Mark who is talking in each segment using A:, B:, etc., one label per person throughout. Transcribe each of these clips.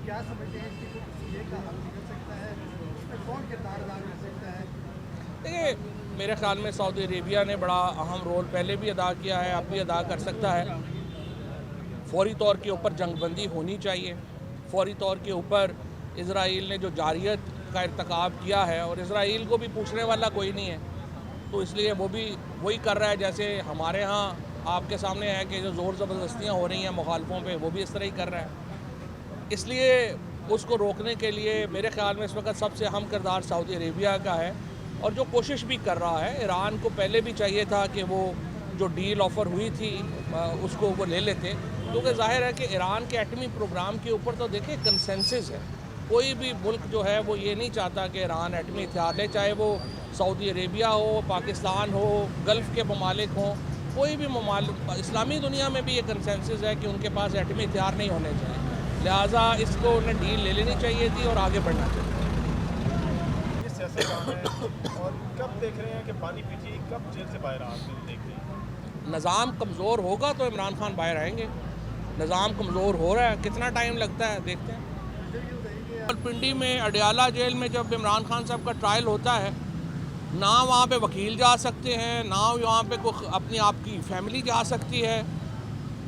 A: क्या समझते हैं कि ये का हल निकल सकता है, इसमें कौन किरदार अदा कर सकता है?
B: देखिए, मेरे ख्याल में सऊदी अरेबिया ने बड़ा अहम रोल पहले भी अदा किया है, अब भी अदा कर सकता है। फौरी तौर के ऊपर जंगबंदी होनी चाहिए। फौरी तौर के ऊपर इजराइल ने जो जारियत का इर्तकाब किया है, और इजराइल को भी पूछने वाला कोई नहीं है, तो इसलिए वो भी वही कर रहा है जैसे हमारे यहाँ आपके सामने है कि जो ज़ोर ज़बरदस्तियाँ हो रही हैं मुखालफों पे, वो भी इस तरह ही कर रहा है। इसलिए उसको रोकने के लिए मेरे ख्याल में इस वक्त सबसे अहम किरदार सऊदी अरेबिया का है, और जो कोशिश भी कर रहा है। ईरान को पहले भी चाहिए था कि वो जो डील ऑफ़र हुई थी उसको वो ले लेते, क्योंकि जाहिर है कि ईरान के एटमी प्रोग्राम के ऊपर तो देखिए कंसेंसस है। कोई भी मुल्क जो है वो ये नहीं चाहता कि ईरान एटमी हथियार ले, चाहे वो सऊदी अरेबिया हो, पाकिस्तान हो, गल्फ़ के ममालिक हों, कोई भी ममालिक। इस्लामी दुनिया में भी ये कंसेंसस है कि उनके पास एटमी हथियार नहीं होने चाहिए, लिहाजा इसको उन्हें डील ले लेनी चाहिए थी और आगे बढ़ना चाहिए।
C: ये सियासतदान है और कब देख रहे हैं कि पानी पीटी कब जेल से बाहर आते देख रहे हैं?
B: निज़ाम कमज़ोर होगा तो इमरान खान बाहर आएंगे। निज़ाम कमज़ोर हो रहा है, कितना टाइम लगता है देखते हैं। रावलपिंडी में अडियाला जेल में जब इमरान खान साहब का ट्रायल होता है, ना वहाँ पे वकील जा सकते हैं, ना वहाँ पे कोई अपनी आपकी फैमिली जा सकती है।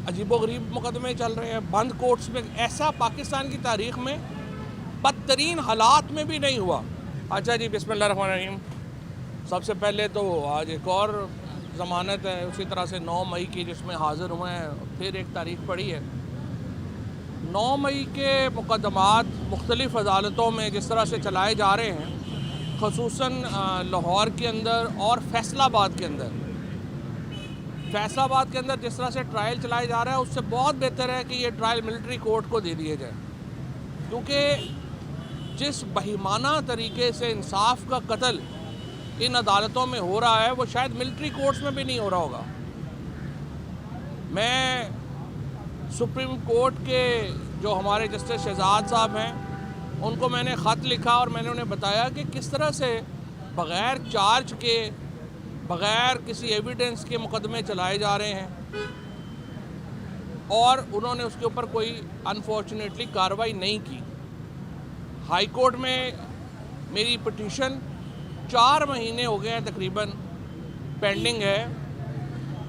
B: अजीबोगरीब मुकदमे चल रहे हैं बंद कोर्ट्स में। ऐसा पाकिस्तान की तारीख़ में बदतरीन हालात में भी नहीं हुआ। अच्छा जी, बिस्मिल्लाहिर्रहमानिर्रहीम। सबसे पहले तो आज एक और ज़मानत है, उसी तरह से 9 मई की, जिसमें हाज़िर हुए हैं। फिर एक तारीख़ पड़ी है 9 मई के मुकदमात मुख्तलिफ़ अदालतों में जिस तरह से चलाए जा रहे हैं, ख़ुसूसन लाहौर के अंदर और फैसलाबाद के अंदर। फैसलाबाद के अंदर जिस तरह से ट्रायल चलाया जा रहा है, उससे बहुत बेहतर है कि ये ट्रायल मिलिट्री कोर्ट को दे दिए जाए, क्योंकि जिस बहिमाना तरीके से इंसाफ का कत्ल इन अदालतों में हो रहा है, वो शायद मिलिट्री कोर्ट्स में भी नहीं हो रहा होगा। मैं सुप्रीम कोर्ट के जो हमारे जस्टिस शहजाद साहब हैं, उनको मैंने ख़त लिखा और मैंने उन्हें बताया कि किस तरह से बग़ैर चार्ज के, बग़ैर किसी एविडेंस के मुकदमे चलाए जा रहे हैं, और उन्होंने उसके ऊपर कोई अनफॉर्चुनेटली कार्रवाई नहीं की। हाई कोर्ट में मेरी पिटीशन 4 महीने हो गए हैं तकरीबन पेंडिंग है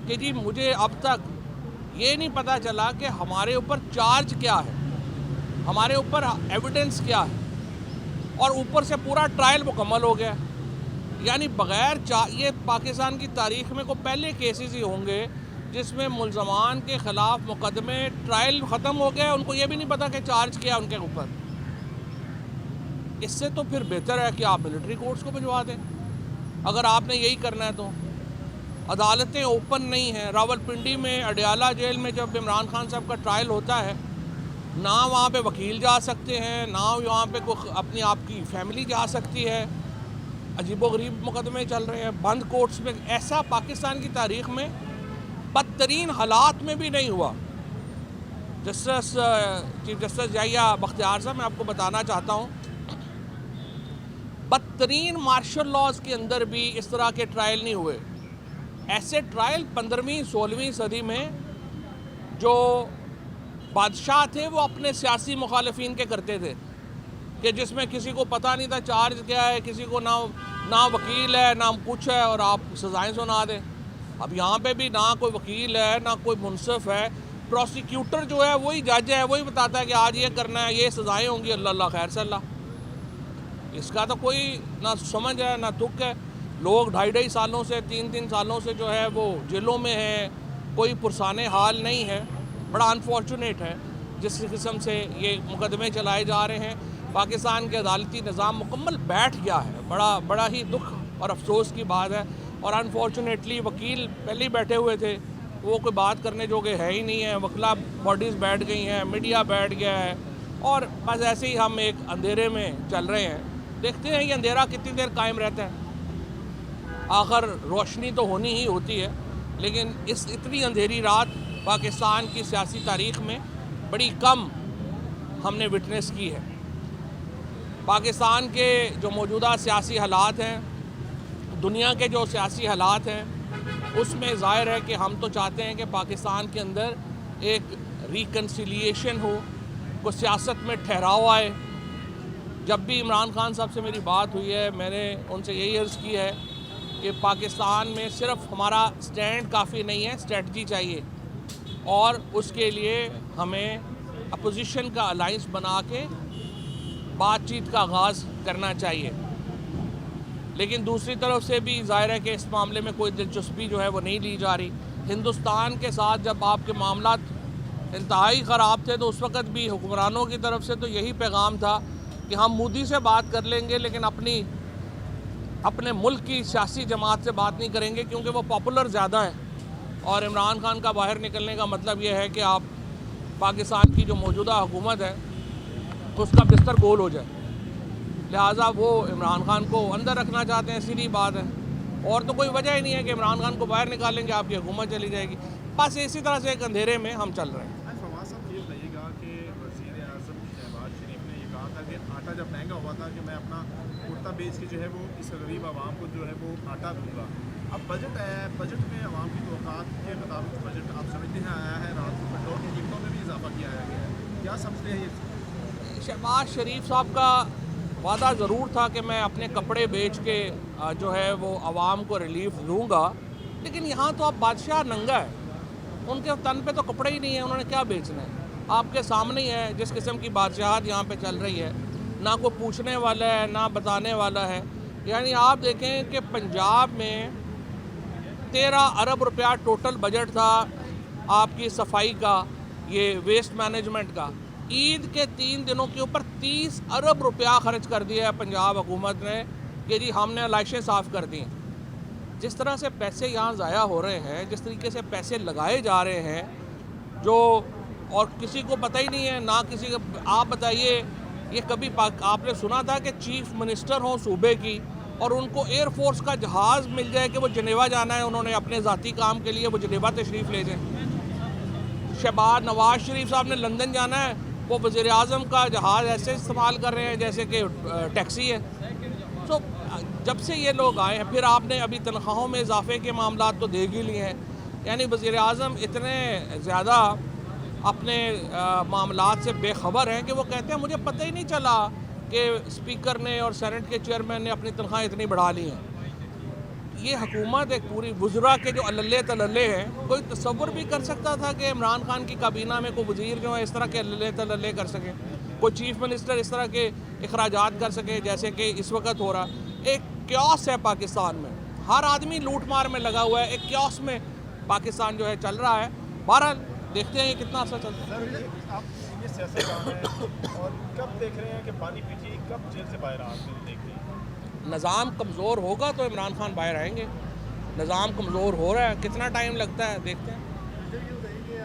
B: कि जी मुझे अब तक ये नहीं पता चला कि हमारे ऊपर चार्ज क्या है, हमारे ऊपर एविडेंस क्या है, और ऊपर से पूरा ट्रायल मुकम्मल हो गया। यानी बग़ैर ये पाकिस्तान की तारीख़ में को पहले केसेस ही होंगे जिसमें मुल्ज़मान के ख़िलाफ़ मुकदमे ट्रायल ख़त्म हो गया, उनको ये भी नहीं पता कि चार्ज क्या उनके ऊपर। इससे तो फिर बेहतर है कि आप मिलिट्री कोर्ट्स को भिजवा दें, अगर आपने यही करना है तो। अदालतें ओपन नहीं हैं। रावलपिंडी में अडियाला जेल में जब इमरान खान साहब का ट्रायल होता है, ना वहाँ पे वकील जा सकते हैं, ना वहाँ पे कोई अपनी आपकी फैमिली जा सकती है। अजीबोगरीब मुकदमे चल रहे हैं बंद कोर्ट्स में। ऐसा पाकिस्तान की तारीख़ में बदतरीन हालात में भी नहीं हुआ। Justice chief justice Yahya Bakhtiar साहब, मैं आपको बताना चाहता हूँ, बदतरीन मार्शल लॉज के अंदर भी इस तरह के ट्रायल नहीं हुए। ऐसे ट्रायल 15वीं 16वीं सदी में जो बादशाह थे वो अपने सियासी मुखालिफिन के करते थे, कि जिसमें किसी को पता नहीं था चार्ज क्या है, किसी को ना वकील है ना कुछ है, और आप सज़ाएं सुना दें। अब यहाँ पे भी ना कोई वकील है ना कोई मुनसिफ है। प्रोसिक्यूटर जो है वही जज है, वही बताता है कि आज ये करना है, ये सज़ाएँ होंगी, अल्लाह खैर से अल्लाह। इसका तो कोई ना समझ है ना तुक है। लोग 2.5 सालों से 3 सालों से जो है वो जेलों में हैं, कोई पुरसाने हाल नहीं है। बड़ा अनफॉर्चुनेट है जिस किस्म से ये मुकदमे चलाए जा रहे हैं। पाकिस्तान के अदालती निज़ाम मुकम्मल बैठ गया है। बड़ा ही दुख और अफसोस की बात है। और अनफॉर्चुनेटली वकील पहले ही बैठे हुए थे, वो कोई बात करने जोगे है ही नहीं है। वकला बॉडीज़ बैठ गई हैं, मीडिया बैठ गया है, और बस ऐसे ही हम एक अंधेरे में चल रहे हैं। देखते हैं ये अंधेरा कितनी देर कायम रहता है। आखिर रोशनी तो होनी ही होती है, लेकिन इस इतनी अंधेरी रात पाकिस्तान की सियासी तारीख़ में बड़ी कम हमने विटनेस की है। पाकिस्तान के जो मौजूदा सियासी हालात हैं, दुनिया के जो सियासी हालात हैं, उसमें ज़ाहिर है कि हम तो चाहते हैं कि पाकिस्तान के अंदर एक रिकन्सिलिएशन हो, को सियासत में ठहराव आए। जब भी इमरान खान साहब से मेरी बात हुई है, मैंने उनसे यही अर्ज़ की है कि पाकिस्तान में सिर्फ हमारा स्टैंड काफ़ी नहीं है, स्ट्रेटजी चाहिए और उसके लिए हमें अपोजिशन का अलाइंस बना के बातचीत का आगाज़ करना चाहिए। लेकिन दूसरी तरफ से भी ज़ाहिर है कि इस मामले में कोई दिलचस्पी जो है वो नहीं ली जा रही। हिंदुस्तान के साथ जब आपके मामला इंतहाई ख़राब थे तो उस वक़्त भी हुक्मरानों की तरफ से तो यही पैगाम था कि हम मोदी से बात कर लेंगे लेकिन अपने मुल्क की सियासी जमात से बात नहीं करेंगे, क्योंकि वो पॉपुलर ज़्यादा है और इमरान खान का बाहर निकलने का मतलब ये है कि आप पाकिस्तान की जो मौजूदा हुकूमत है उसका बिस्तर गोल हो जाए। लिहाजा वो इमरान खान को अंदर रखना चाहते हैं, सीधी बात है। और तो कोई वजह ही नहीं है कि इमरान खान को बाहर निकालेंगे आपकी हुकूमत चली जाएगी। बस इसी तरह से एक अंधेरे में हम चल रहे हैं।
C: फवाद साहब ये बताइएगा कि वज़ीर आज़म शहबाज शरीफ ने ये कहा था कि आटा जब महंगा हुआ था कि मैं अपना कुर्ता बेच के जो है वो इस गरीब आवाम को जो है वो आटा दूंगा। अब बजट है, बजट में आवाम की तवक्कात के मुताबिक बजट आप समझते हैं आया है, रात को पेट्रोल की कीमतों में भी इजाफा किया गया है, क्या समझते हैं ये?
B: शहबाज शरीफ साहब का वादा ज़रूर था कि मैं अपने कपड़े बेच के जो है वो आवाम को रिलीफ दूंगा, लेकिन यहाँ तो अब बादशाह नंगा है, उनके तन पे तो कपड़े ही नहीं है, उन्होंने क्या बेचना है? आपके सामने ही है जिस किस्म की बादशाहत यहाँ पे चल रही है, ना कोई पूछने वाला है ना बताने वाला है। यानी आप देखें कि पंजाब में 13 अरब रुपया टोटल बजट था आपकी सफाई का, ये वेस्ट मैनेजमेंट का। ईद के 3 दिनों के ऊपर 30 अरब रुपया खर्च कर दिया है पंजाब हुकूमत ने कि जी हमने लाइशें साफ़ कर दी। जिस तरह से पैसे यहाँ ज़ाया हो रहे हैं, जिस तरीके से पैसे लगाए जा रहे हैं जो और किसी को पता ही नहीं है ना किसी को। आप बताइए, ये कभी आपने सुना था कि चीफ मिनिस्टर हों सूबे की और उनको एयरफोर्स का जहाज़ मिल जाए कि वो जनेवा जाना है, उन्होंने अपने ज़ाती काम के लिए वो जनेवा तशरीफ़ ले जाएँ? शहबाज नवाज शरीफ साहब ने लंदन जाना है, वो वज़ीर आज़म का जहाज़ ऐसे इस्तेमाल कर रहे हैं जैसे कि टैक्सी है। तो जब से ये लोग आए हैं, फिर आपने अभी तनख्वाहों में इजाफे के मामला तो देख ही लिए हैं। यानी वज़ीर आज़म इतने ज़्यादा अपने मामलात से बेखबर हैं कि वो कहते हैं मुझे पता ही नहीं चला कि स्पीकर ने और सेनेट के चेयरमैन ने अपनी तनख्वाह इतनी बढ़ा ली हैं। ये हुकूमत एक पूरी वज़रा के जो अल्ले तल्ले हैं, कोई तसव्वुर भी कर सकता था कि इमरान खान की काबीना में कोई वज़ीर जो है इस तरह के अल्ले तल्ले कर सके, कोई चीफ मिनिस्टर इस तरह के अखराजात कर सके जैसे कि इस वक्त हो रहा। एक क्यास है पाकिस्तान में, हर आदमी लूट मार में लगा हुआ है, एक क्यास में पाकिस्तान जो है चल रहा है। बहरहाल देखते हैं ये कितना असर चलता है।
C: सर आप ये सियासतदान हैं और कब देख रहे हैं कि बानी पीटी कब जेल से बाहर आते देख रहे हैं?
B: निज़ाम कमज़ोर होगा तो इमरान खान बाहर आएंगे। निज़ाम कमज़ोर हो रहा है, कितना टाइम लगता है देखते हैं।